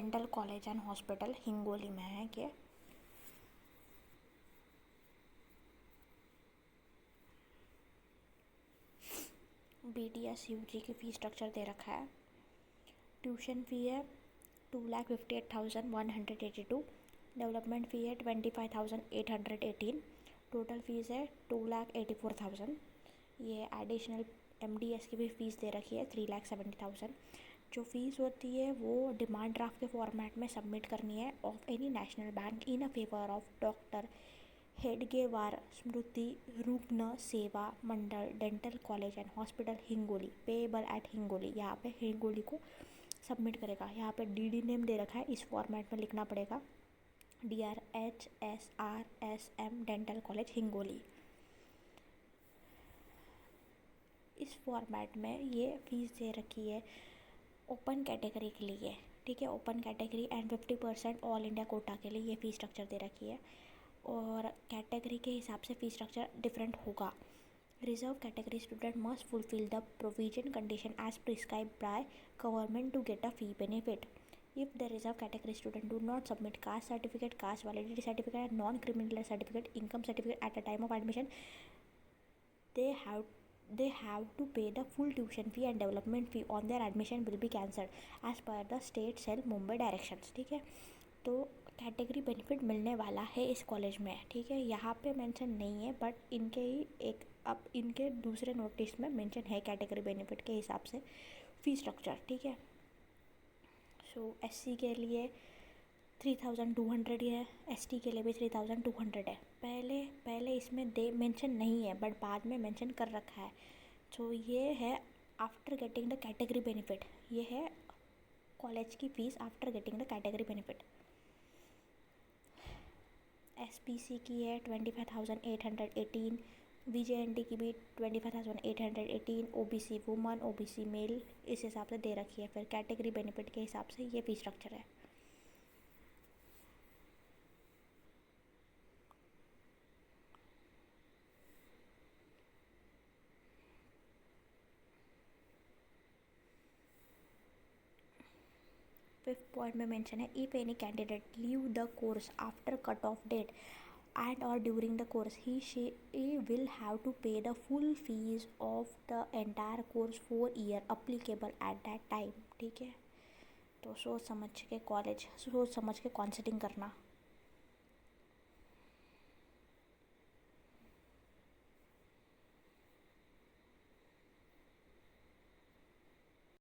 Dental college and hospital Hingoli में है कि BDS UG की फ़ीस स्ट्रक्चर दे रखा है। ट्यूशन फ़ी है 2,58,182। डेवलपमेंट फ़ी है 25,818। टोटल फ़ीस है 2,84,000। ये एडिशनल MDS की भी फ़ीस दे रखी है 3,70,000। जो फ़ीस होती है वो डिमांड ड्राफ्ट के फॉर्मेट में सबमिट करनी है of any national bank in a favour of doctor Hedgewar Smriti Rugna Seva Mandal dental college and hospital Hingoli payable at Hingoli. यहाँ पे हिंगोली को सबमिट करेगा। यहाँ पे DD नेम दे रखा है, इस फॉर्मेट में लिखना पड़ेगा DRHSRSM डेंटल कॉलेज हिंगोली। इस फॉर्मेट में ये फ़ीस दे रखी है ओपन कैटेगरी के लिए, ठीक है। Open category and 50% all India quota के लिए ये फ़ीस स्ट्रक्चर दे रखी है और कैटेगरी के हिसाब से फ़ीस स्ट्रक्चर डिफरेंट होगा। Reserve category student must fulfil the provision condition as prescribed by government to get a fee benefit. If the reserve category student do not submit caste certificate, caste validity certificate, and non-criminal certificate, income certificate at the time of admission, they have to pay the full tuition fee and development fee on their admission will be cancelled as per the state cell Mumbai directions, ठीक है। तो category benefit मिलने वाला है इस college में, ठीक है। यहाँ पे मेंशन नहीं है बट इनके ही अब इनके दूसरे नोटिस में मेंशन है कैटेगरी बेनिफिट के हिसाब से फ़ी स्ट्रक्चर, ठीक है। सो SC के लिए 3,200 है, ST के लिए भी 3,200 है। पहले इसमें मेंशन नहीं है बट बाद में मेंशन कर रखा है। सो ये है after getting the category benefit, ये है कॉलेज की fees after getting the category benefit. SPC की है 25,818, VJNT की भी 25,818, OBC वुमन, OBC मेल इस हिसाब से दे रखी है। फिर कैटेगरी बेनिफिट के हिसाब से ये फ़ीस स्ट्रक्चर है। फिफ्थ पॉइंट में मेंशन है if any candidate leave the course after cut off date and or during the course he will have to pay the full fees of the entire course for year applicable at that time, ठीक है। तो सोच समझ के counselling करना।